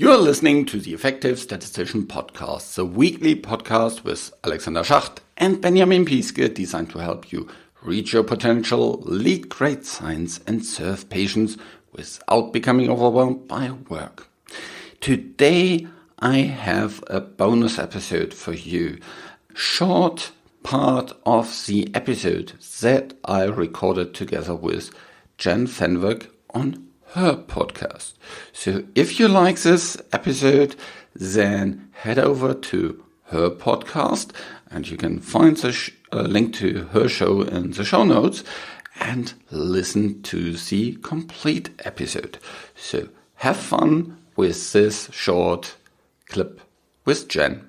You are listening to the Effective Statistician Podcast, the weekly podcast with Alexander Schacht and Benjamin Pieske, designed to help you reach your potential, lead great science, and serve patients without becoming overwhelmed by work. Today, I have a bonus episode for you. Short part of the episode that I recorded together with Jenn Fenwick on her podcast. So if you like this episode, then head over to her podcast and you can find the link to her show in the show notes and listen to the complete episode. So have fun with this short clip with Jenn.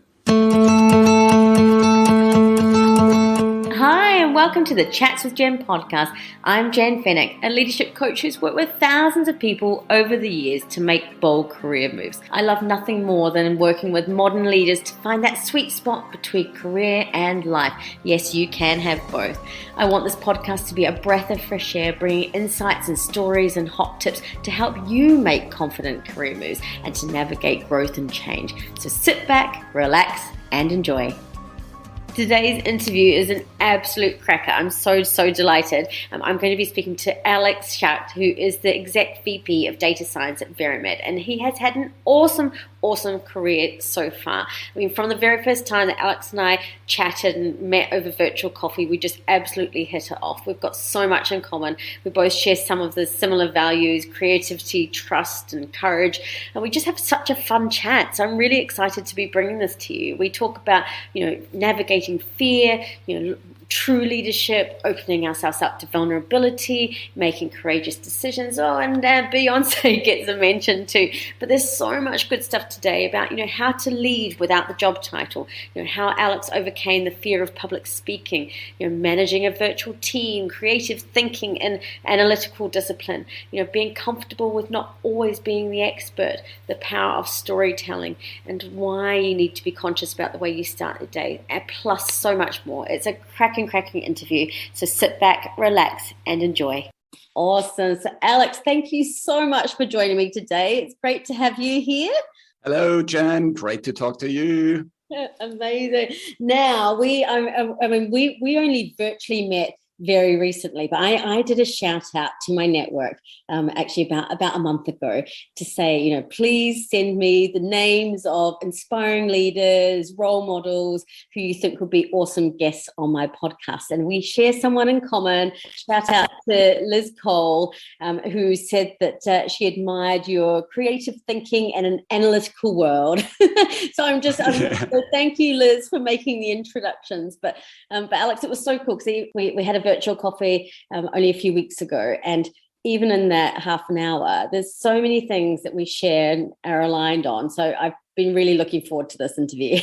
Hi, and welcome to the Chats with Jenn podcast. I'm Jenn Fenwick, a leadership coach who's worked with thousands of people over the years to make bold career moves. I love nothing more than working with modern leaders to find that sweet spot between career and life. Yes, you can have both. I want this podcast to be a breath of fresh air, bringing insights and stories and hot tips to help you make confident career moves and to navigate growth and change. So sit back, relax, and enjoy. Today's interview is an absolute cracker. I'm so delighted. I'm going to be speaking to Alex Schacht, who is the Exec VP of Data Science at Verimed, and he has had an awesome career so far. I mean, from the very first time that Alex and I chatted and met over virtual coffee, we just absolutely hit it off. We've got so much in common. We both share some of the similar values: creativity, trust, and courage, and we just have such a fun chat. So I'm really excited to be bringing this to you. We talk about, navigating fear, true leadership, opening ourselves up to vulnerability, making courageous decisions. Oh, and Beyonce gets a mention too. But there's so much good stuff today about, how to lead without the job title, how Alex overcame the fear of public speaking, managing a virtual team, creative thinking and analytical discipline, being comfortable with not always being the expert, the power of storytelling, and why you need to be conscious about the way you start your day, plus so much more. It's a cracking interview. So sit back, relax, and enjoy. Awesome. So Alex, thank you so much for joining me today. It's great to have you here. Hello, Jenn. Great to talk to you. Amazing. Now we only virtually met very recently, but I did a shout out to my network actually about a month ago to say, please send me the names of inspiring leaders, role models who you think would be awesome guests on my podcast. And we share someone in common. Shout out to Liz Cole, who said that she admired your creative thinking and an analytical world. So so thank you, Liz, for making the introductions. But Alex, it was so cool because we had a virtual coffee only a few weeks ago, and even in that half an hour, there's so many things that we share and are aligned on. So I've been really looking forward to this interview.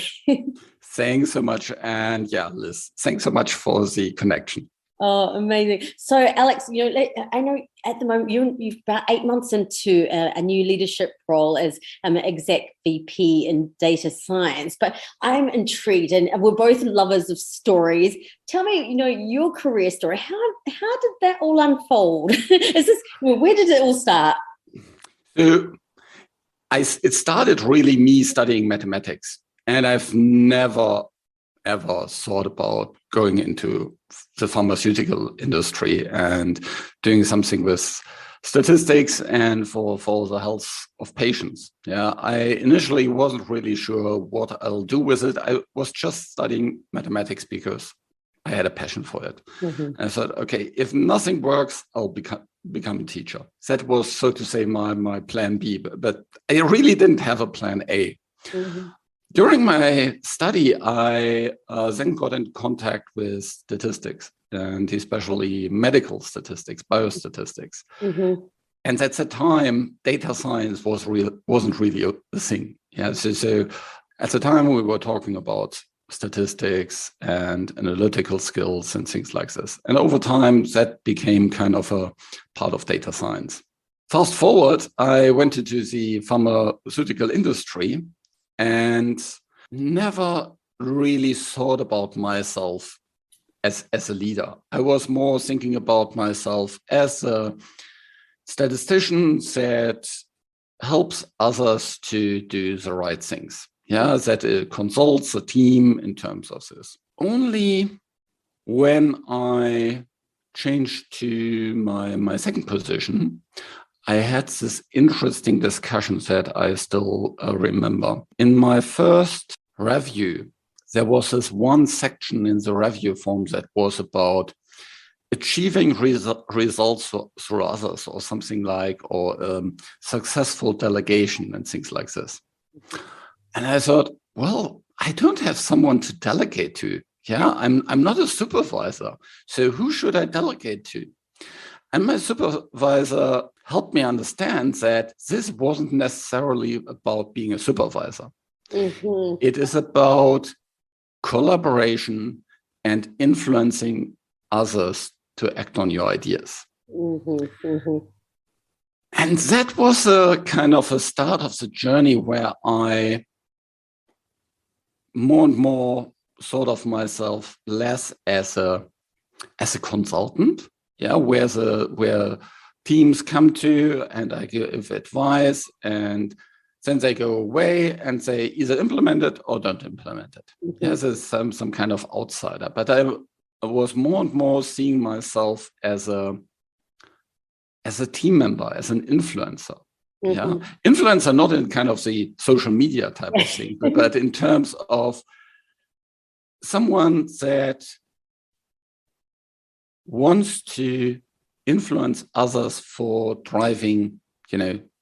Thanks so much. And yeah, Liz, thanks so much for the connection. Oh, amazing. So, Alex, I know at the moment you've about 8 months into a new leadership role as Exec VP in Data Science, but I'm intrigued, and we're both lovers of stories. Tell me, your career story. How did that all unfold? Where did it all start? So, it started really me studying mathematics, and I've never ever thought about going into the pharmaceutical industry and doing something with statistics and for the health of patients. Yeah, I initially wasn't really sure what I'll do with it. I was just studying mathematics because I had a passion for it. Mm-hmm. I thought, okay, if nothing works, I'll become a teacher. That was, so to say, my plan B, but I really didn't have a plan A. Mm-hmm. During my study, I then got in contact with statistics, and especially medical statistics, biostatistics. Mm-hmm. And at the time, data science wasn't really a thing. Yeah, so at the time we were talking about statistics and analytical skills and things like this. And over time, that became kind of a part of data science. Fast forward, I went into the pharmaceutical industry and never really thought about myself as a leader. I was more thinking about myself as a statistician that helps others to do the right things. Yeah, that it consults the team in terms of this. Only when I changed to my second position, I had this interesting discussion that I still remember. In my first review, there was this one section in the review form that was about achieving results through others, or something like, or successful delegation and things like this. And I thought, well, I don't have someone to delegate to. Yeah, I'm not a supervisor. So who should I delegate to? And my supervisor helped me understand that this wasn't necessarily about being a supervisor. Mm-hmm. It is about collaboration and influencing others to act on your ideas. Mm-hmm. Mm-hmm. And that was a kind of a start of the journey where I more and more thought of myself less as a consultant, yeah, where teams come to and I give advice and then they go away and they either implement it or don't implement it. Mm-hmm. Yeah, there's some kind of outsider. But I was more and more seeing myself as a team member, as an influencer. Mm-hmm. Yeah, influencer not in kind of the social media type of thing, but in terms of someone that wants to influence others for driving,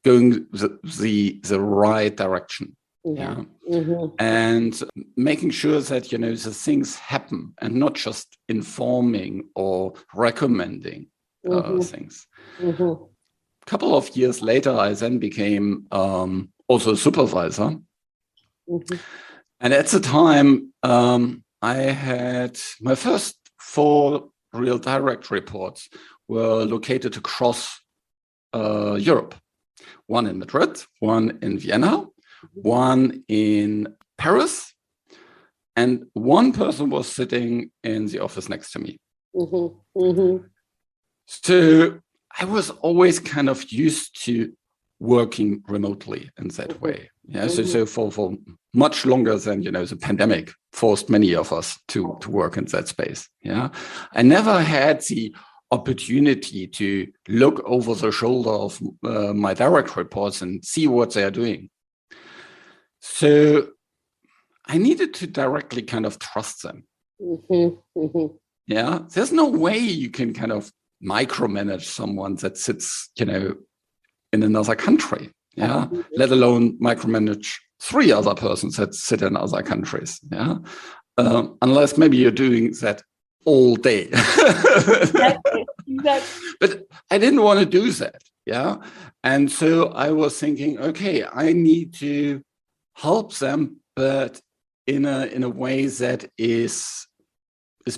going the right direction. Yeah. Mm-hmm. And making sure that, the things happen and not just informing or recommending things. Mm-hmm. A couple of years later, I then became also a supervisor. Mm-hmm. And at the time, I had my first 4 real direct reports were located across Europe. One in Madrid, one in Vienna, one in Paris, and one person was sitting in the office next to me. Mm-hmm. Mm-hmm. So I was always kind of used to working remotely in that way. Yeah. So for much longer than, the pandemic forced many of us to work in that space. Yeah. I never had the opportunity to look over the shoulder of my direct reports and see what they are doing. So I needed to directly kind of trust them. Mm-hmm. Mm-hmm. Yeah. There's no way you can kind of micromanage someone that sits, in another country. Yeah. Let alone micromanage 3 other persons that sit in other countries. Yeah. Unless maybe you're doing that all day. Exactly. But I didn't want to do that. Yeah. And so I was thinking, okay, I need to help them, but in a way that is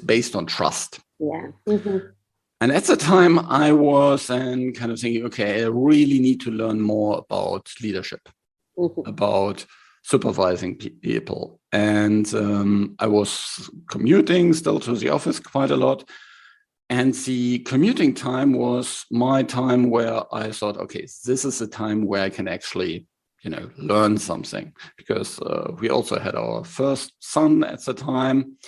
based on trust. Yeah. Mm-hmm. And at the time, I was then kind of thinking, okay, I really need to learn more about leadership, about supervising people. And I was commuting still to the office quite a lot. And the commuting time was my time where I thought, okay, this is the time where I can actually, learn something. Because we also had our first son at the time.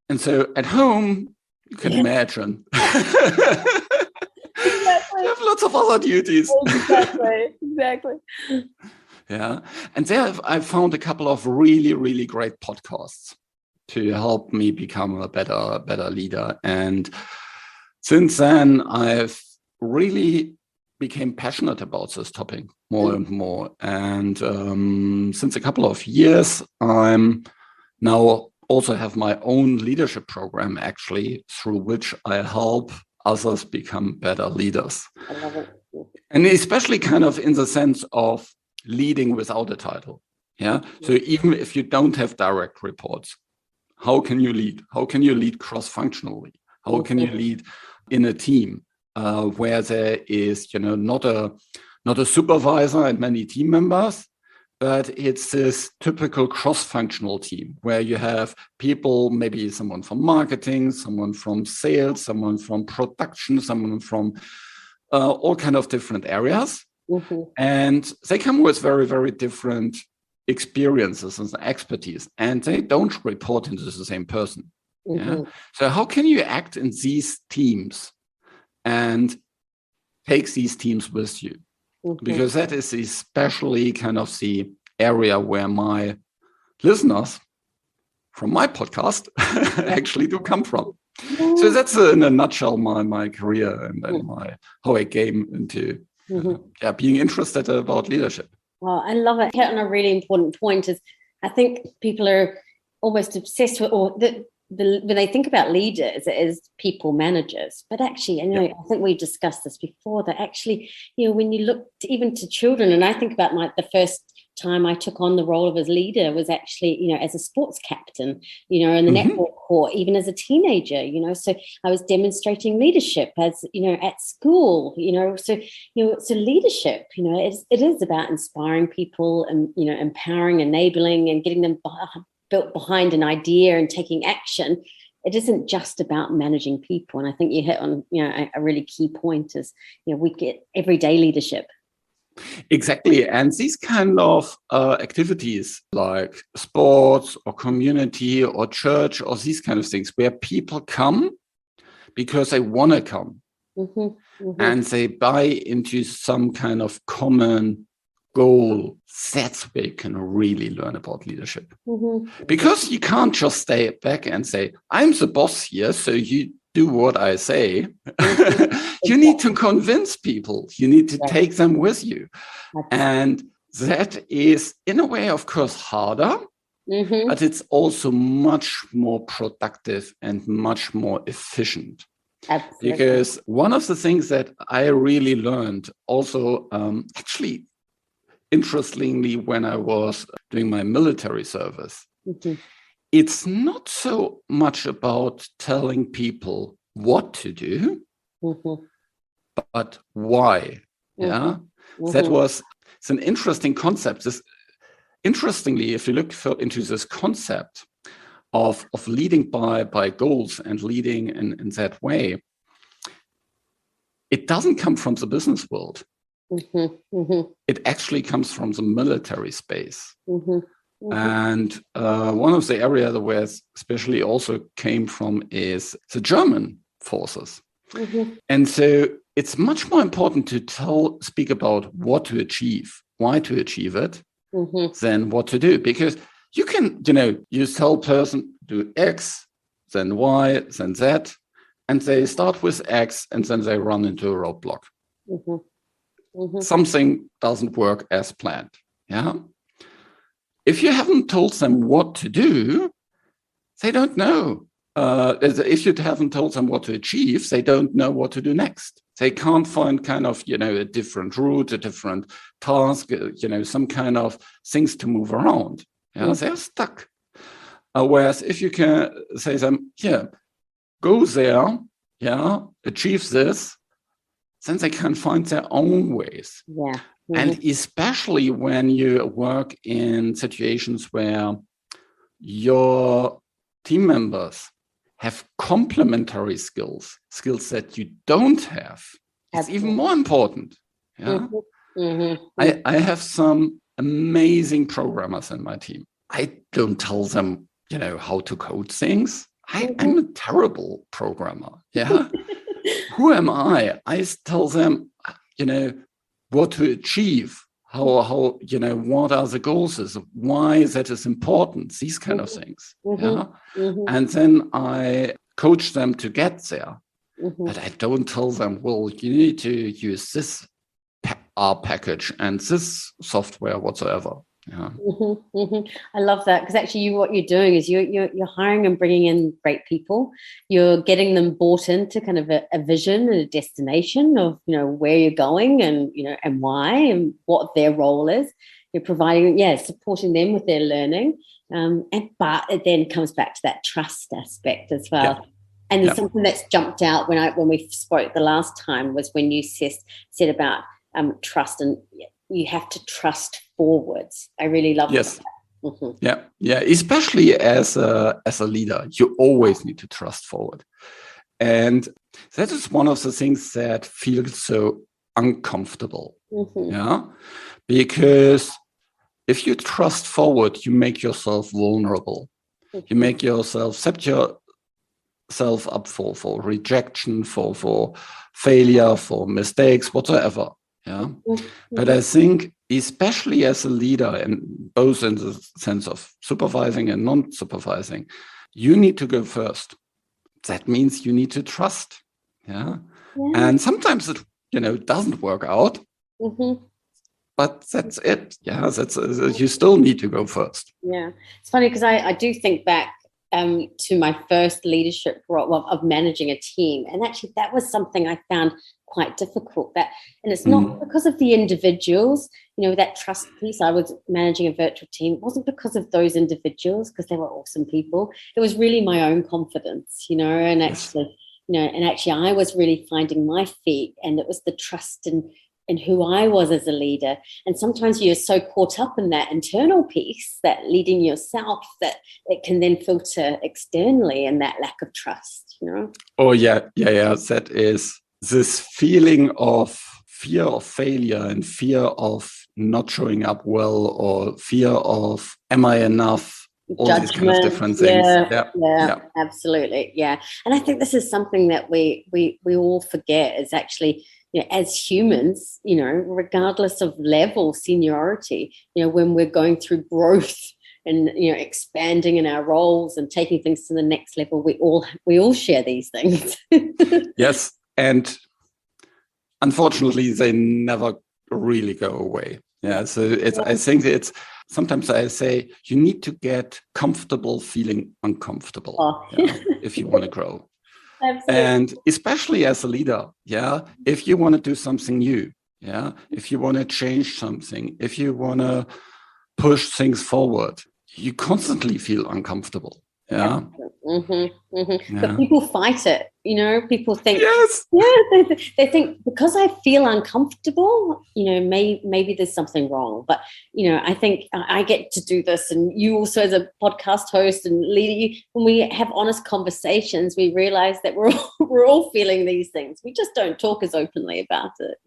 And so at home, you can imagine. Exactly. You have lots of other duties. Exactly. Yeah. And there I found a couple of really, really great podcasts to help me become a better leader. And since then, I've really became passionate about this topic more and more. And since a couple of years, I'm now also have my own leadership program, actually, through which I help others become better leaders. I love it. And especially kind of in the sense of leading without a title. Yeah. So even if you don't have direct reports, how can you lead? How can you lead cross-functionally? How can you lead in a team where there is, not a supervisor and many team members, but it's this typical cross-functional team where you have people, maybe someone from marketing, someone from sales, someone from production, someone from all kind of different areas, And they come with very, very different experiences and expertise, and they don't report into the same person. Yeah. So how can you act in these teams and take these teams with you? Because that is especially kind of the area where my listeners from my podcast actually do come from. So that's in a nutshell my career and how I came into being interested about leadership. Well, I love it. Hit on a really important point is I think people are almost obsessed with, when they think about leaders, it is people managers. But actually, I think we discussed this before, that actually, when you look even to children, and I think about the first time I took on the role of a leader was actually, as a sports captain, in the netball court, even as a teenager, so I was demonstrating leadership as, at school, so leadership, it is about inspiring people and, empowering, enabling and getting them built behind an idea and taking action. It isn't just about managing people. And I think you hit on, a really key point is, we get everyday leadership. Exactly. And these kind of activities like sports or community or church or these kind of things where people come because they want to come and they buy into some kind of common goal, that's where you can really learn about leadership. Because you can't just stay back and say, I'm the boss here, so you do what I say. You need to convince people. You need to take them with you. And that is, in a way, of course, harder, but it's also much more productive and much more efficient. Absolutely. Because one of the things that I really learned also, actually, interestingly, when I was doing my military service, it's not so much about telling people what to do, but why. It's an interesting concept. Interestingly, if you look into this concept of leading by goals and leading in that way, it doesn't come from the business world. It actually comes from the military space. And one of the areas where especially also came from is the German forces. And so it's much more important to speak about what to achieve, why to achieve it, than what to do. Because you can, you tell person do X, then Y, then Z, and they start with X and then they run into a roadblock. Something doesn't work as planned. Yeah. If you haven't told them what to do, they don't know. If you haven't told them what to achieve, they don't know what to do next. They can't find kind of, a different route, a different task, some kind of things to move around. Yeah, they're stuck. Whereas if you can say to them, go there, achieve this, then they can find their own ways. And especially when you work in situations where your team members have complementary skills that you don't have, it's even more important. I have some amazing programmers in my team. I don't tell them, how to code things. I'm a terrible programmer. Who am I? I tell them, what to achieve, how what are the goals, why that is important, these kind of things. And then I coach them to get there. But I don't tell them, well, you need to use this R package and this software whatsoever. I love that, because actually what you're doing is you're hiring and bringing in great people. You're getting them bought into kind of a vision and a destination of where you're going and and why and what their role is. You're providing supporting them with their learning, but it then comes back to that trust aspect as well. And something that's jumped out when we spoke the last time was when you said about trust, and you have to trust forwards. I really love that. Especially as a leader, you always need to trust forward, and that is one of the things that feels so uncomfortable. Yeah, because if you trust forward, you make yourself vulnerable. You make yourself, set yourself up for rejection, for failure, for mistakes, whatsoever. Yeah. But I think, especially as a leader, and both in the sense of supervising and non-supervising, you need to go first. That means you need to trust. Yeah. And sometimes it, doesn't work out. But that's it. Yeah, you still need to go first. Yeah, it's funny because I do think back to my first leadership role of managing a team, and actually that was something I found quite difficult. And it's not because of the individuals, that trust piece. I was managing a virtual team. It wasn't because of those individuals, because they were awesome people. It was really my own confidence, and actually, I was really finding my feet, and it was the trust and who I was as a leader. And sometimes you're so caught up in that internal piece, that leading yourself, that it can then filter externally, and that lack of trust, Oh, yeah. That is this feeling of fear of failure and fear of not showing up well, or fear of, am I enough? All Judgment, these kind of different things. Yeah, absolutely. Yeah. And I think this is something that we all forget, is actually, as humans, regardless of level, seniority, when we're going through growth and, expanding in our roles and taking things to the next level, we all share these things. Yes. And unfortunately, they never really go away. Yeah. So I think it's, sometimes I say, you need to get comfortable feeling uncomfortable if you want to grow. Absolutely. And especially as a leader, if you want to do something new, if you want to change something, if you want to push things forward, you constantly feel uncomfortable. Yeah. But people fight it, people think, yes, they think, because I feel uncomfortable, maybe there's something wrong. But, I think I get to do this, and you also, as a podcast host and leader, when we have honest conversations, we realize that we're all feeling these things. We just don't talk as openly about it,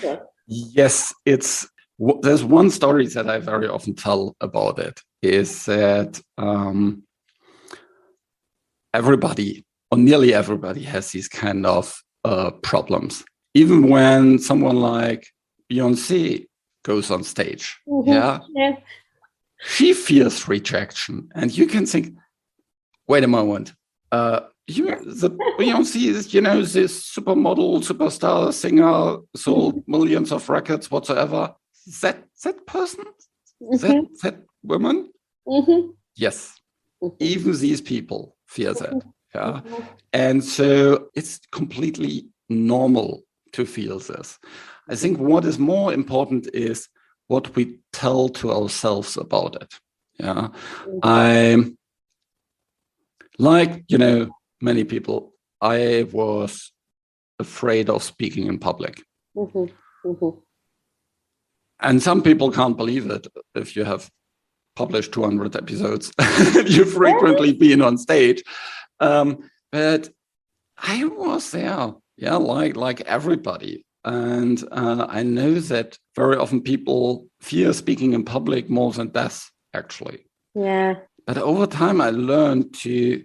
So. Yes, there's one story that I very often tell about it, is that everybody, or nearly everybody, has these kind of problems. Even when someone like Beyonce goes on stage, she fears rejection. And you can think, wait a moment, Beyonce is, this supermodel, superstar, singer, sold millions of records, whatsoever. That person, that woman, yes, even these people fear that. Yeah. And so it's completely normal to feel this. I think what is more important is what we tell to ourselves about it. Yeah. I'm like, many people, I was afraid of speaking in public. And some people can't believe it. If you have published 200 episodes, you've frequently been on stage. But I was there, like everybody. And I know that very often people fear speaking in public more than death, actually. Yeah. But over time, I learned to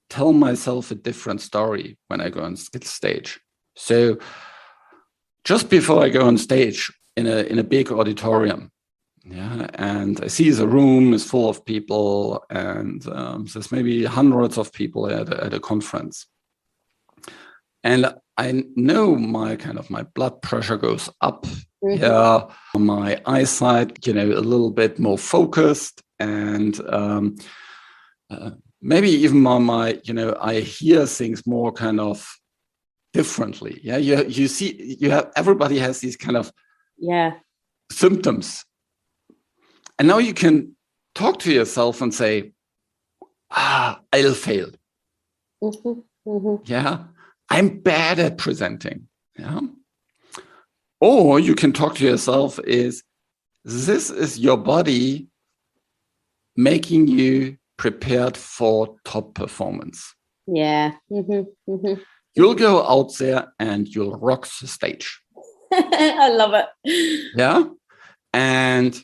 tell myself a different story when I go on stage. So just before I go on stage in a big auditorium, and I see the room is full of people, and there's maybe hundreds of people at a conference. And I know my blood pressure goes up. My eyesight, a little bit more focused, and maybe even my I hear things more differently. You see, everybody has these symptoms. And now you can talk to yourself and say, I'll fail. I'm bad at presenting. Or you can talk to yourself this is your body making you prepared for top performance. You'll go out there and you'll rock the stage. I love it. Yeah. And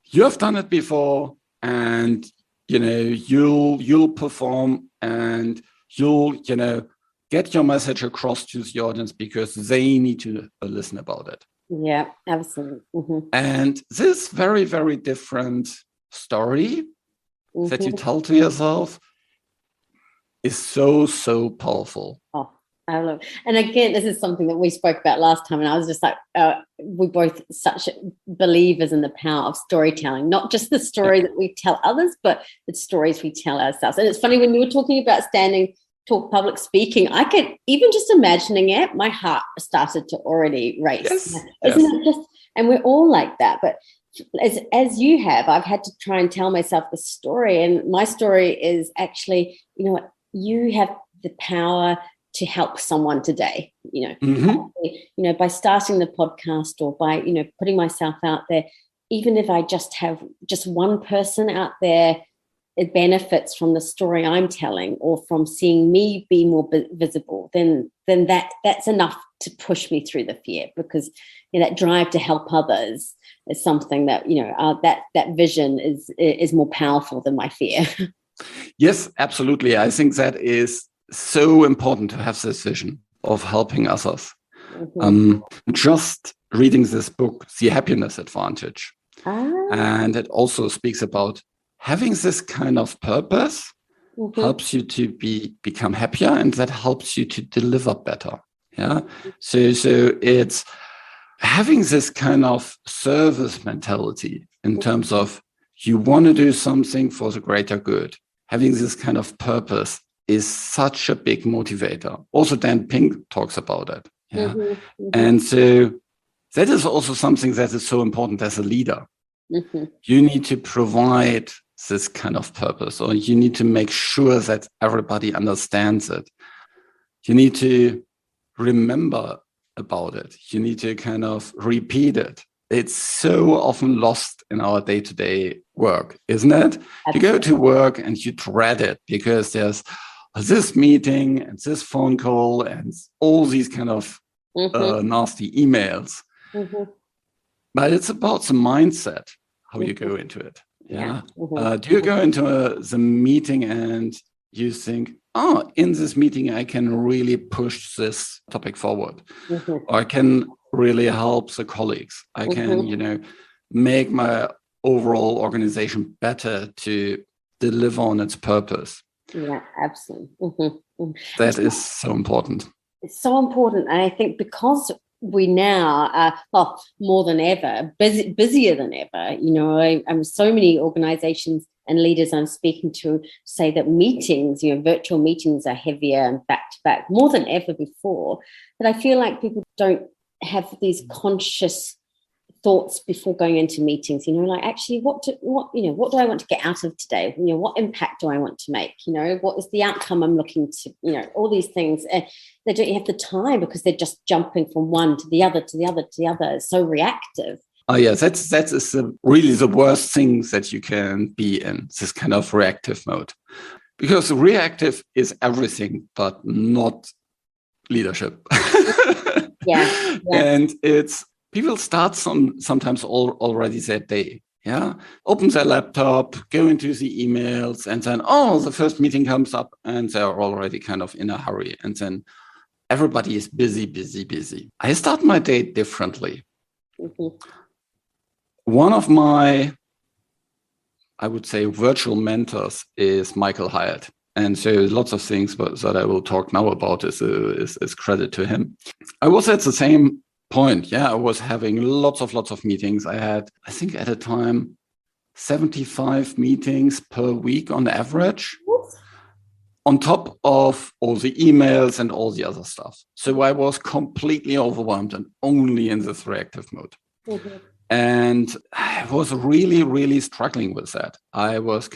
you have done it before, and, you'll perform, and you'll, get your message across to the audience because they need to listen about it. Yeah, absolutely. Mm-hmm. And this very, very different story that you tell to yourself is so, so powerful. Oh, I love it. And again, this is something that we spoke about last time, and I was just like, we're both such believers in the power of storytelling, not just the story that we tell others, but the stories we tell ourselves. And it's funny, when you were talking about talk public speaking, I could, even just imagining it, my heart started to already race. Yes. Isn't it just, and we're all like that, but as you have, I've had to try and tell myself the story, and my story is actually, you have the power to help someone today, by starting the podcast, or by, putting myself out there. Even if I just have just one person out there, it benefits from the story I'm telling, or from seeing me be more visible, then that's enough to push me through the fear, because that drive to help others is something that, that vision is more powerful than my fear. Yes, absolutely. I think that is so important, to have this vision of helping others. Just reading this book, The Happiness Advantage, and it also speaks about having this kind of purpose helps you to become happier, and that helps you to deliver better. Yeah. So it's having this kind of service mentality in terms of you want to do something for the greater good. Having this kind of purpose is such a big motivator. Also, Dan Pink talks about it. Yeah. And so that is also something that is so important as a leader. You need to provide this kind of purpose, or you need to make sure that everybody understands it. You need to remember about it. You need to kind of repeat it. It's so often lost in our day-to-day work, isn't it? You go to work and you dread it because there's this meeting and this phone call and all these kind of nasty emails. But it's about the mindset, how you go into it. Yeah. Do you go into the meeting and you think, in this meeting, I can really push this topic forward, or I can really help the colleagues. I can, make my overall organization better to deliver on its purpose. Yeah, absolutely. That is so important. It's so important. And I think because we now are, more than ever, busier than ever, I'm so many organizations and leaders I'm speaking to say that meetings, virtual meetings are heavier and back to back more than ever before. But I feel like people don't have these conscious thoughts before going into meetings, like actually what do I want to get out of today? What impact do I want to make? What is the outcome I'm looking to, all these things. They don't have the time because they're just jumping from one to the other, to the other, to the other. It's so reactive. Oh yeah, that is really the worst thing that you can be in, this kind of reactive mode. Because reactive is everything, but not leadership. Yeah. And it's, people start sometimes already that day. Yeah. Open their laptop, go into the emails, and then, the first meeting comes up and they're already kind of in a hurry. And then everybody is busy. I start my day differently. One of my, I would say, virtual mentors is Michael Hyatt. And so lots of things that I will talk now about is credit to him. I was at the same point. Yeah, I was having lots of meetings. I had, I think at a time, 75 meetings per week on average, on top of all the emails and all the other stuff. So I was completely overwhelmed and only in this reactive mode. And I was really struggling with that. I was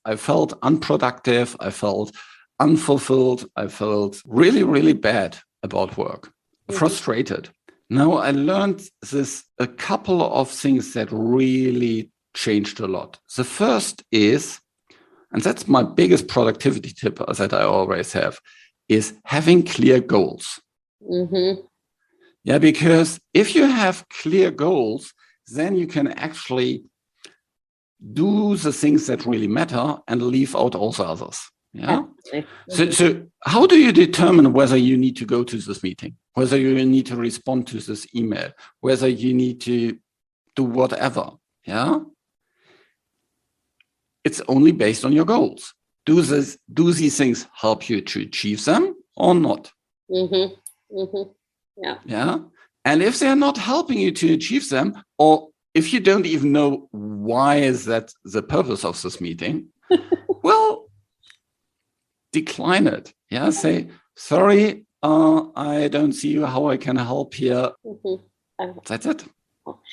I felt unproductive. I felt unfulfilled. I felt really bad about work, frustrated. Now I learned a couple of things that really changed a lot. The first is, and that's my biggest productivity tip that I always have, is having clear goals. Yeah, because if you have clear goals, then you can actually do the things that really matter and leave out all the others. Yeah. So how do you determine whether you need to go to this meeting, whether you need to respond to this email, whether you need to do whatever? Yeah. It's only based on your goals. Do these things help you to achieve them or not? Yeah. And if they're not helping you to achieve them, or if you don't even know why is that the purpose of this meeting, well, decline it. Yeah. Say, sorry, I don't see how I can help here. That's it.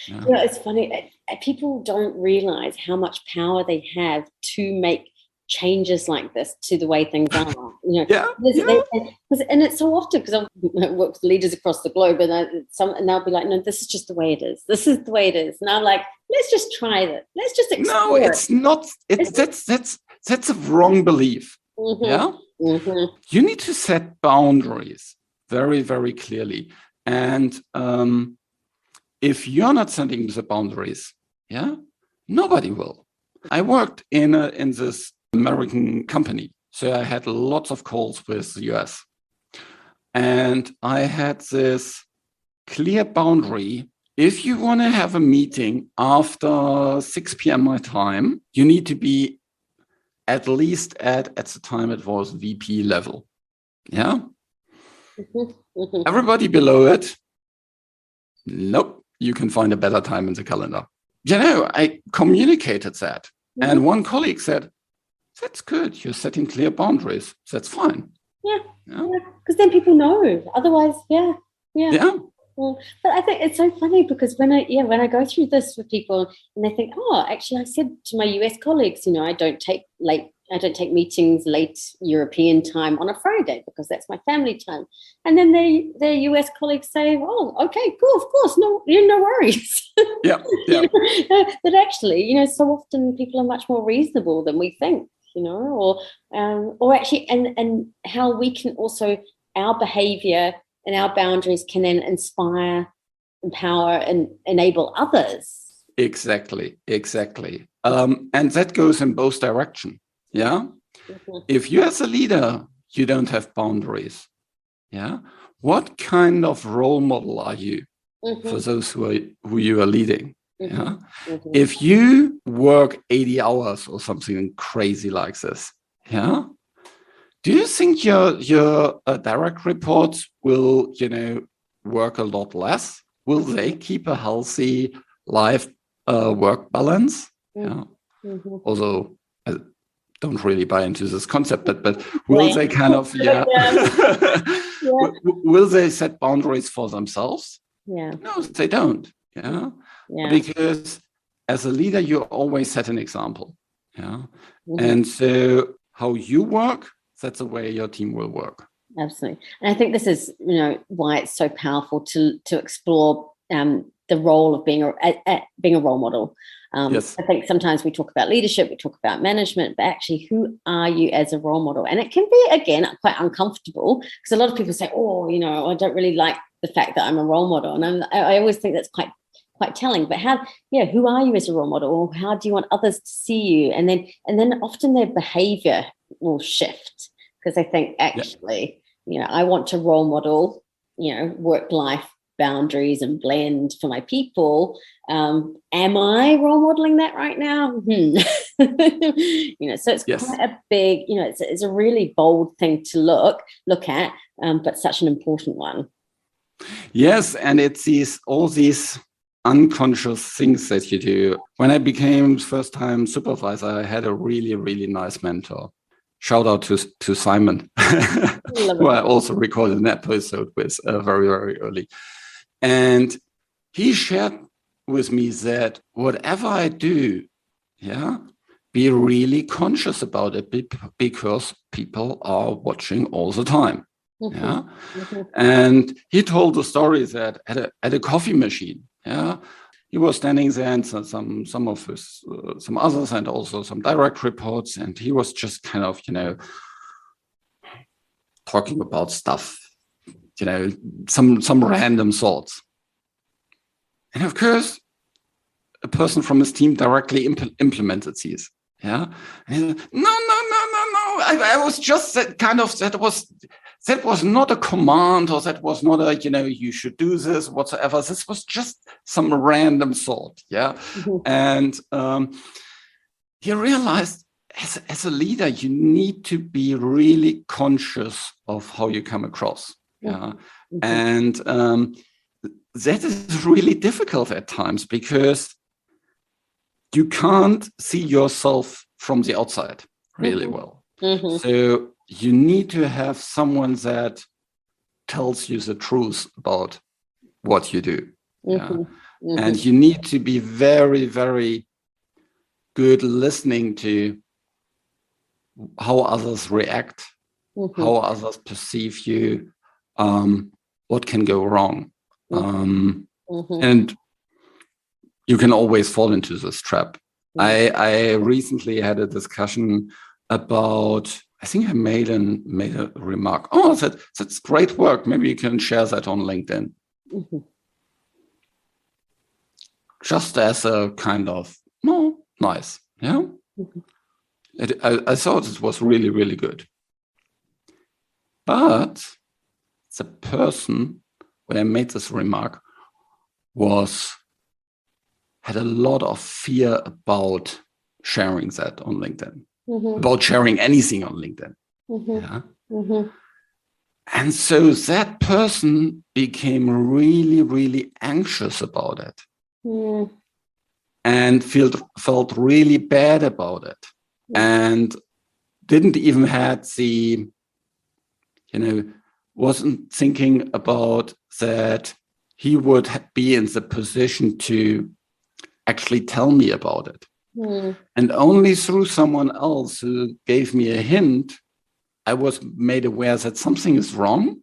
Yeah, it's funny. People don't realize how much power they have to make changes like this to the way things are. And it's so often because I work with leaders across the globe, and they'll be like, "No, this is just the way it is. This is the way it is." And I'm like, "Let's just try it. Let's just explore." No, it's not. That's a wrong belief. Yeah, you need to set boundaries very, very clearly, and if you're not setting the boundaries, yeah, nobody will. I worked in this American company, so I had lots of calls with the US, and I had this clear boundary. If you want to have a meeting after 6 p.m. my time, you need to be at least at the time it was VP level. Yeah. Everybody below it, nope. You can find a better time in the calendar. I communicated that. And one colleague said, that's good. You're setting clear boundaries. That's fine. Yeah. Because then people know. Otherwise, yeah. Well, but I think it's so funny because when I go through this with people and they think, oh, actually, I said to my US colleagues, I don't take meetings late European time on a Friday because that's my family time. And then their US colleagues say, oh, okay, cool, of course, no worries. Yeah. But actually, so often people are much more reasonable than we think, or actually, and how we can also, our behavior and our boundaries can then inspire, empower, and enable others. Exactly. And that goes in both directions. Yeah. If you as a leader, you don't have boundaries. Yeah. What kind of role model are you for those who you are leading? Yeah. If you work 80 hours or something crazy like this, yeah. Do you think your direct reports will, work a lot less? Will they keep a healthy life work balance? Yeah. Although I don't really buy into this concept, but will they kind of will they set boundaries for themselves? Yeah. No, they don't. Yeah. Because as a leader, you always set an example. Yeah. And so how you work, that's the way your team will work. Absolutely. And I think this is, why it's so powerful to explore the role of being a role model. Yes. I think sometimes we talk about leadership, we talk about management, but actually, who are you as a role model? And it can be, again, quite uncomfortable because a lot of people say, oh, I don't really like the fact that I'm a role model. And I always think that's quite telling. But who are you as a role model? Or how do you want others to see you? And then often their behavior will shift because they think, actually, I want to role model, work-life boundaries and blend for my people. Am I role modeling that right now? So it's quite a big, it's a really bold thing to look at, but such an important one. Yes, and it's all these unconscious things that you do. When I became first-time supervisor, I had a really, really nice mentor. Shout out to Simon, who I also recorded an episode with very, very early. And he shared with me that whatever I do, be really conscious about it because people are watching all the time. Yeah. And he told the story that at a coffee machine, he was standing there and some of his, some others and also some direct reports. And he was just kind of, talking about stuff some random thoughts. And of course, a person from his team directly implemented these. Yeah. And no. I was just that was not a command, or that was not a, you should do this whatsoever. This was just some random thought. Yeah. And he realized as a leader, you need to be really conscious of how you come across. Yeah. And that is really difficult at times, because you can't see yourself from the outside really well. So you need to have someone that tells you the truth about what you do. And you need to be very, very good listening to how others react, how others perceive you, what can go wrong. And you can always fall into this trap. I recently had a discussion about, I think I made a remark. Oh, that's great work. Maybe you can share that on LinkedIn. Just as a kind of, nice. Yeah. I thought it was really, really good. But the person when I made this remark had a lot of fear about sharing that on LinkedIn, about sharing anything on LinkedIn. Yeah? And so that person became really, really anxious about it and felt really bad about it, and didn't even had the, wasn't thinking about that he would be in the position to actually tell me about it. And only through someone else who gave me a hint, I was made aware that something is wrong.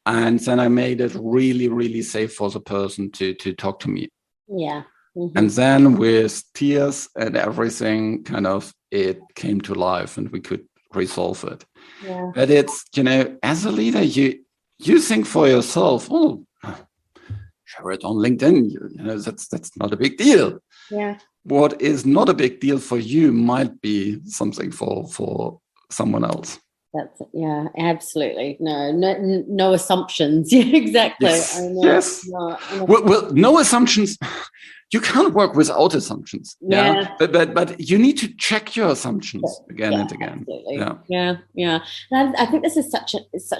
And then I made it really, really safe for the person to talk to me. Yeah. And then with tears and everything, it came to life and we could resolve it. Yeah. But it's, as a leader, you think for yourself, share it on LinkedIn, that's not a big deal. Yeah. What is not a big deal for you might be something for someone else. Yeah, absolutely. No assumptions. Yeah, exactly. Yes. I know. Yes. Well, no assumptions. You can't work without assumptions. Yeah. But you need to check your assumptions again and again. Absolutely. Yeah. And I think this is such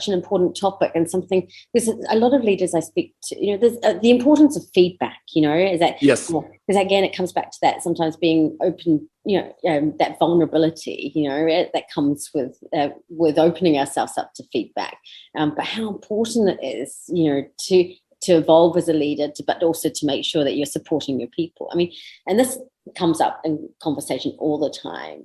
an important topic, and something, because a lot of leaders I speak to, there's the importance of feedback. Is that, yes, because again it comes back to that sometimes being open. That vulnerability, that comes with opening ourselves up to feedback. But how important it is, to evolve as a leader, but also to make sure that you're supporting your people. I mean, and this comes up in conversation all the time.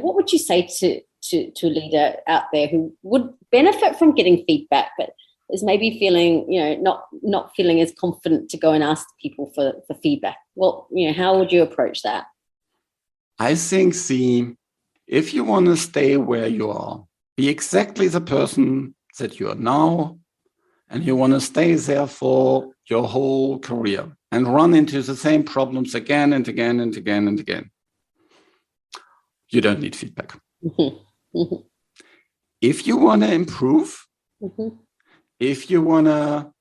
What would you say to a leader out there who would benefit from getting feedback, but is maybe feeling, not feeling as confident to go and ask people for feedback? Well, how would you approach that? I think if you want to stay where you are, be exactly the person that you are now, and you want to stay there for your whole career and run into the same problems again and again and again and again, you don't need feedback. If you want to improve, if you want to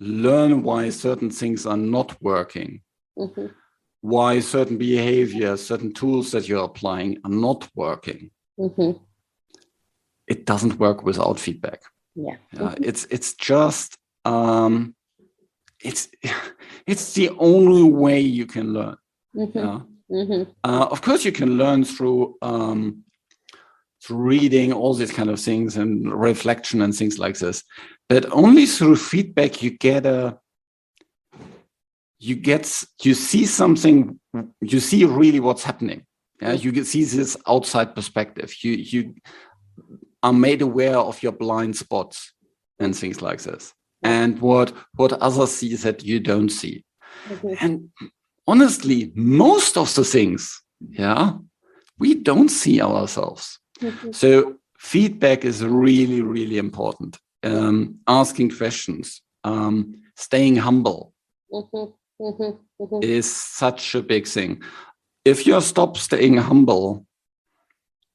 learn why certain things are not working, why certain behaviors, certain tools that you're applying are not working, it doesn't work without feedback. Yeah. It's just it's the only way you can learn. Of course you can learn through reading, all these kind of things, and reflection and things like this, but only through feedback you see something, you see really what's happening. You can see this outside perspective. You are made aware of your blind spots and things like this, and what others see that you don't see. And honestly, most of the things, we don't see ourselves. So feedback is really, really important. Asking questions, staying humble is such a big thing. If you stop staying humble,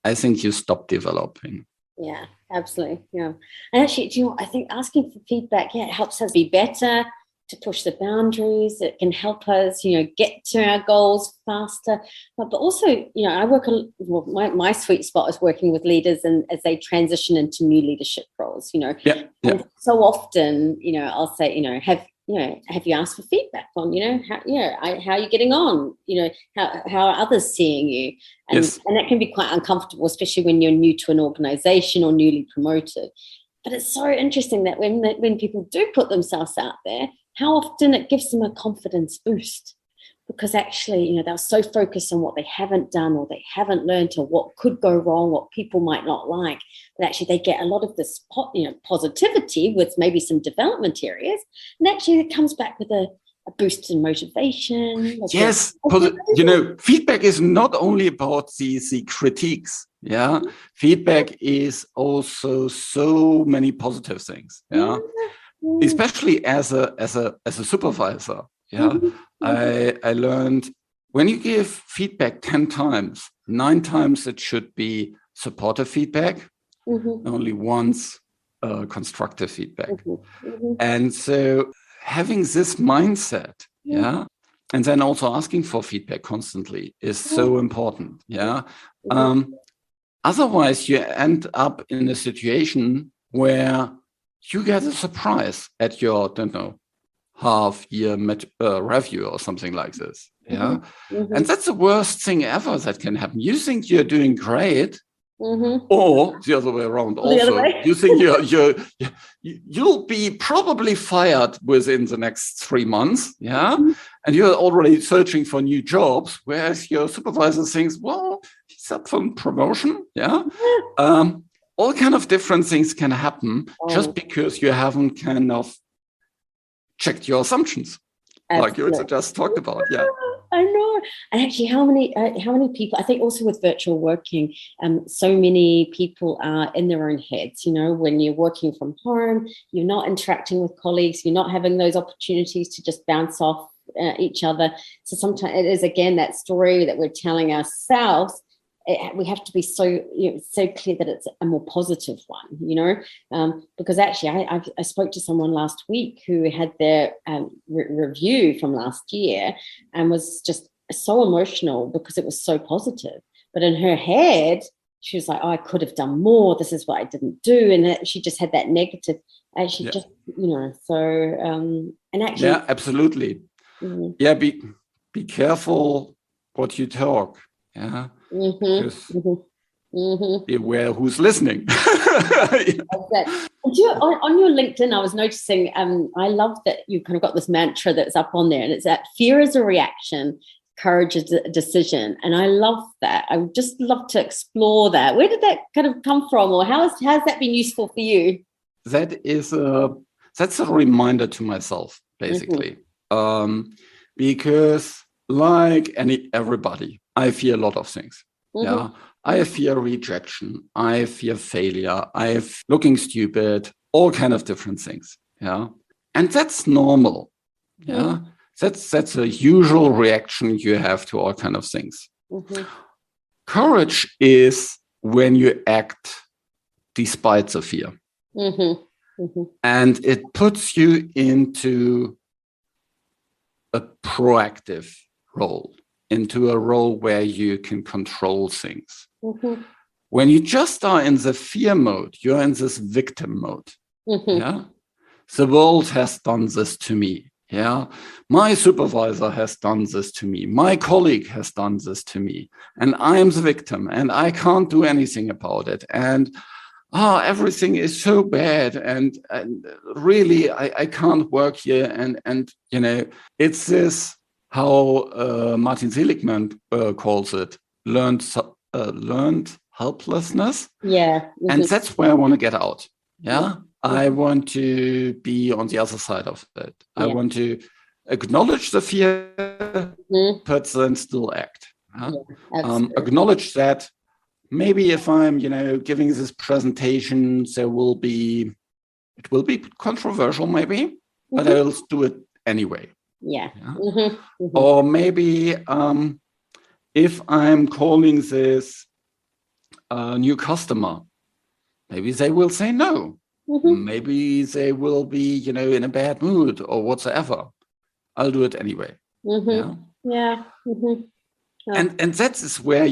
I think you stop developing. Yeah, absolutely. Yeah. And actually, do you know what? I think asking for feedback, it helps us be better, to push the boundaries. It can help us, get to our goals faster. But also, I work, my sweet spot is working with leaders and as they transition into new leadership roles, And so often, I'll say, have you asked for feedback on, how are you getting on? How are others seeing you? And, yes. and that can be quite uncomfortable, especially when you're new to an organization or newly promoted. But it's so interesting that when people do put themselves out there, how often it gives them a confidence boost, because actually, they're so focused on what they haven't done or they haven't learned or what could go wrong, what people might not like, that actually they get a lot of this, positivity with maybe some development areas, and actually it comes back with a boost in motivation. Yes, feedback is not only about the critiques. Yeah, feedback is also so many positive things. Yeah. Especially as a supervisor, I learned when you give feedback 10 times, 9 times it should be supportive feedback, only once constructive feedback. And so having this mindset, and then also asking for feedback constantly is so important. Otherwise, you end up in a situation where you get a surprise at your, half-year review or something like this. And that's the worst thing ever that can happen. You think you're doing great, or the other way around. Also, you think you'll be probably fired within the next 3 months. And you're already searching for new jobs, whereas your supervisor thinks, well, he's up for promotion. All kind of different things can happen just because you haven't kind of checked your assumptions. Absolutely. Like you just talked about. I know. And actually, how many people, I think also with virtual working, so many people are in their own heads. When you're working from home, you're not interacting with colleagues, you're not having those opportunities to just bounce off each other. So sometimes it is, again, that story that we're telling ourselves. We have to be so clear that it's a more positive one, because actually I spoke to someone last week who had their review from last year and was just so emotional because it was so positive. But in her head, she was like, oh, I could have done more. This is what I didn't do. And she just had that negative. And she just, and actually. Yeah, absolutely. Yeah, be careful what you talk. Yeah. Beware who's listening. On your LinkedIn, I was noticing, I love that you kind of got this mantra that's up on there, and it's that fear is a reaction, courage is a decision. And I love that. I would just love to explore that. Where did that kind of come from, or how's that been useful for you? That's a reminder to myself, basically, because like everybody, I fear a lot of things. I fear rejection. I fear failure. I fear looking stupid. All kind of different things. And that's normal. That's a usual reaction you have to all kind of things. Courage is when you act despite the fear, and it puts you into a proactive role. Into a role where you can control things. When you just are in the fear mode, you're in this victim mode. The world has done this to me. My supervisor has done this to me. My colleague has done this to me. And I am the victim and I can't do anything about it. And everything is so bad. And really, I can't work here. And it's this, how Martin Seligman calls it, learned helplessness. And that's where I want to get out. I want to be on the other side of it. I want to acknowledge the fear, but then still act. Acknowledge that maybe if I'm, giving this presentation, it will be controversial maybe, but I'll do it anyway. Yeah. Or maybe if I'm calling this a new customer, maybe they will say no. Maybe they will be, in a bad mood or whatsoever. I'll do it anyway. Yeah. And that is where,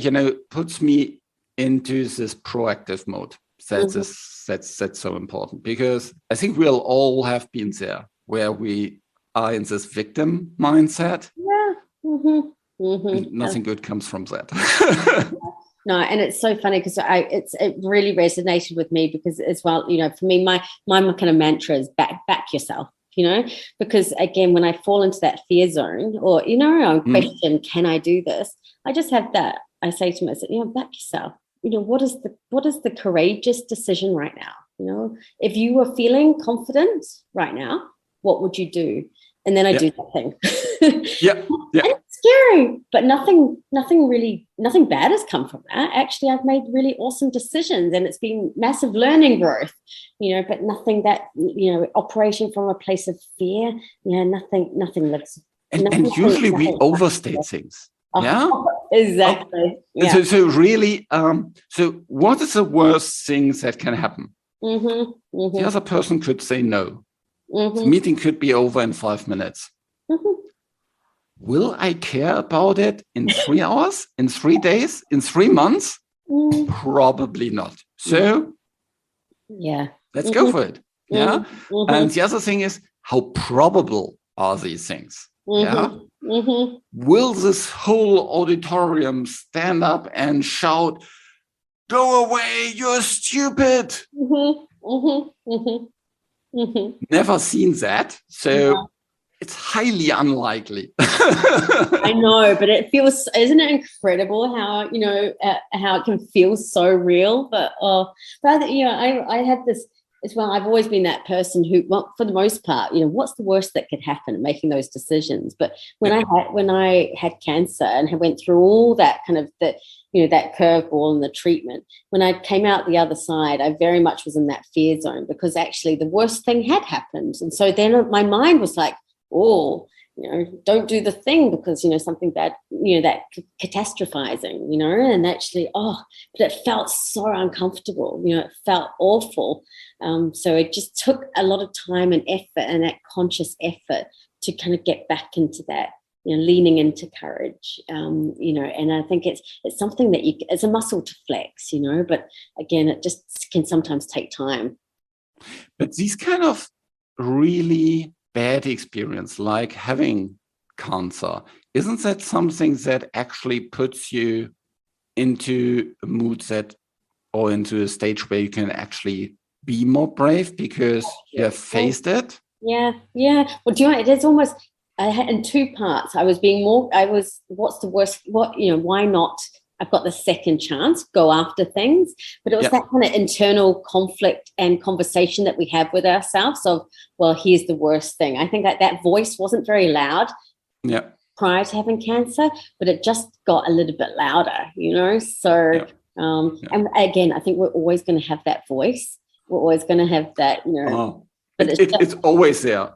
puts me into this proactive mode. That's so important, because I think we'll all have been there where we are in this victim mindset. And nothing good comes from that. No, and it's so funny because it really resonated with me, because as well, for me, my kind of mantra is back yourself, because again, when I fall into that fear zone, or, I question, can I do this? I just have that. I say to myself, back yourself. What is the courageous decision right now? If you were feeling confident right now, what would you do? And then I do that thing. Yeah. And it's scary, but nothing bad has come from that. Actually, I've made really awesome decisions, and it's been massive learning growth, but nothing that, operation from a place of fear. Nothing looks. And usually we overstate things. Yeah, exactly. Yeah. So really, so what is the worst thing that can happen? The other person could say no. The meeting could be over in 5 minutes. Will I care about it in 3 hours, in 3 days, in 3 months? Probably not. So let's go for it. Yeah. And the other thing is, how probable are these things? Yeah. Will this whole auditorium stand up and shout, "Go away, you're stupid"? Never seen that. So it's highly unlikely. I know, but it feels, isn't it incredible how, how it can feel so real? But I have this as well. I've always been that person who, well, for the most part, what's the worst that could happen, making those decisions. But when I had cancer and I went through all that kind of that curveball and the treatment, when I came out the other side, I very much was in that fear zone, because actually the worst thing had happened. And so then my mind was like, oh, don't do the thing, because, something bad, that catastrophizing, and actually, but it felt so uncomfortable, it felt awful. So it just took a lot of time and effort, and that conscious effort to kind of get back into that, leaning into courage, and I think it's something that it's a muscle to flex, but again, it just can sometimes take time. But these kind of really bad experience, like having cancer, isn't that something that actually puts you into a mood or into a stage where you can actually be more brave because you have faced it? Yeah. Well, do you know, it is almost, I had in 2 parts. What's the worst, why not? I've got the second chance, go after things. But it was that kind of internal conflict and conversation that we have with ourselves of, well, here's the worst thing. I think that voice wasn't very loud prior to having cancer, but it just got a little bit louder, So, and again, I think we're always going to have that voice. We're always going to have that, But it's always there.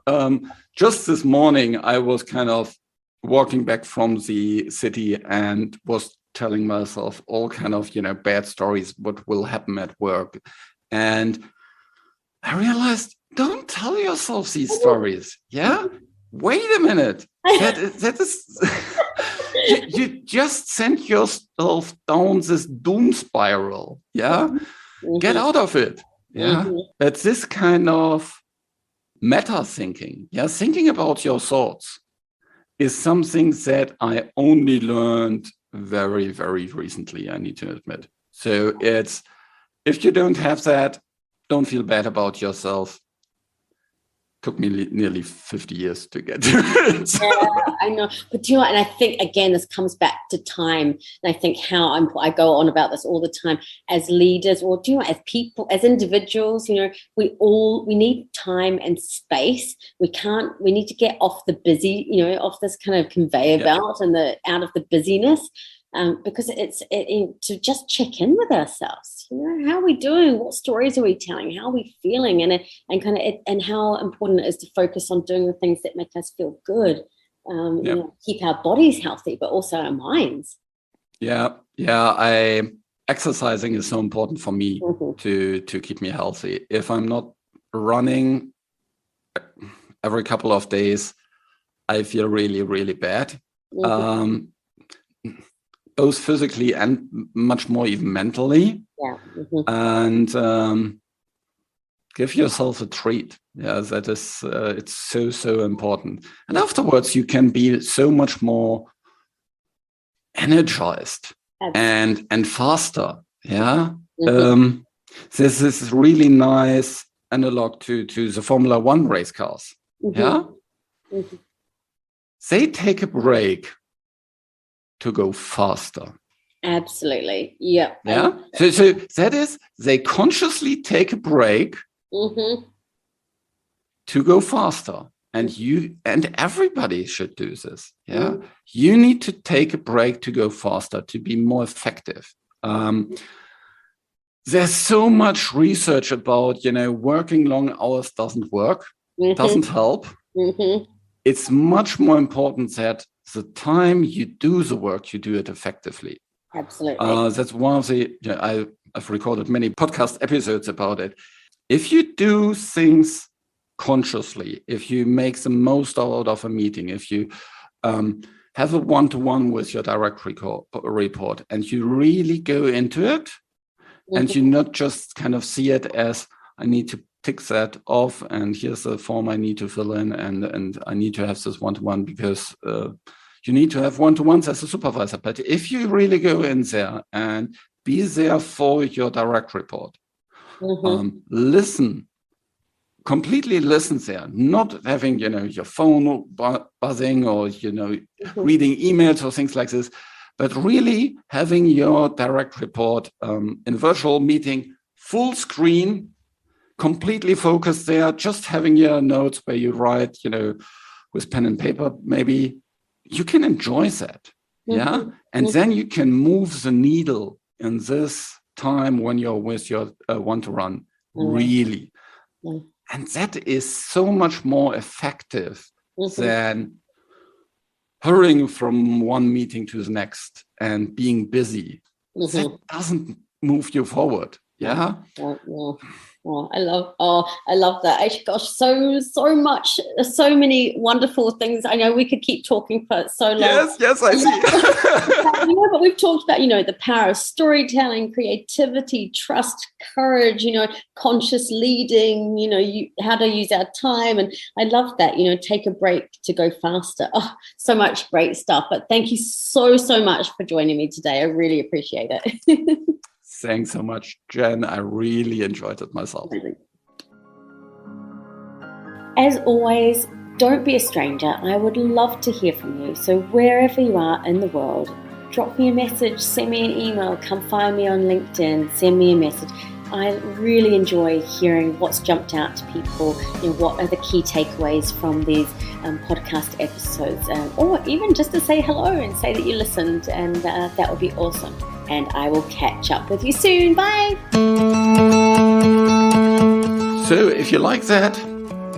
Just this morning, I was kind of walking back from the city and was telling myself all kind of, bad stories, what will happen at work. And I realized, don't tell yourself these stories. Yeah. Wait a minute. That is, you just sent yourself down this doom spiral. Yeah. Get out of it. Yeah. But this kind of meta thinking, thinking about your thoughts is something that I only learned very, very recently, I need to admit. So it's, if you don't have that, don't feel bad about yourself. Took me nearly 50 years to get to it. Yeah, I know. But do you know what? And I think, again, this comes back to time. And I think I go on about this all the time as leaders, or do you know, as people, as individuals, we need time and space. We need to get off the busy, off this kind of conveyor belt and out of the busyness because it's to just check in with ourselves. How are we doing? What stories are we telling? How are we feeling? And how important it is to focus on doing the things that make us feel good. Keep our bodies healthy, but also our minds. Exercising is so important for me to keep me healthy. If I'm not running every couple of days, I feel really, really bad, both physically and much more even mentally. And give yourself a treat. That is it's so important. And afterwards, you can be so much more energized and faster. This is really nice analog to the Formula One race cars. They take a break to go faster. Absolutely. So that is, they consciously take a break to go faster. And everybody should do this. You need to take a break to go faster, to be more effective. There's so much research about, working long hours doesn't work, doesn't help. It's much more important that the time you do the work, you do it effectively. Absolutely. That's one of the, I've recorded many podcast episodes about it. If you do things consciously, if you make the most out of a meeting, if you have a one-to-one with your direct report, and you really go into it, and you not just kind of see it as, I need to tick that off, and here's the form I need to fill in, and I need to have this one-to-one, because you need to have one-to-ones as a supervisor. But if you really go in there and be there for your direct report, completely listen there, not having, your phone buzzing or, reading emails or things like this, but really having your direct report in a virtual meeting, full screen, completely focused there, just having your notes where you write, with pen and paper, maybe you can enjoy that. And then you can move the needle in this time when you're with your one-to-run, really. And that is so much more effective than hurrying from one meeting to the next and being busy. That doesn't move you forward. I love that. Gosh, so much, so many wonderful things. I know we could keep talking for so long. Yes, I see. But we've talked about, the power of storytelling, creativity, trust, courage, conscious leading, how to use our time. And I love that, take a break to go faster. Oh, so much great stuff. But thank you so much for joining me today. I really appreciate it. Thanks so much, Jen. I really enjoyed it myself. As always, don't be a stranger. I would love to hear from you. So wherever you are in the world, drop me a message, send me an email, come find me on LinkedIn, send me a message. I really enjoy hearing what's jumped out to people, what are the key takeaways from these podcast episodes, or even just to say hello and say that you listened, and that would be awesome. And I will catch up with you soon. Bye. So if you like that,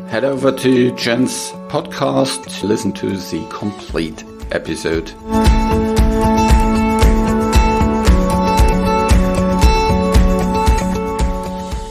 head over to Jen's podcast to listen to the complete episode.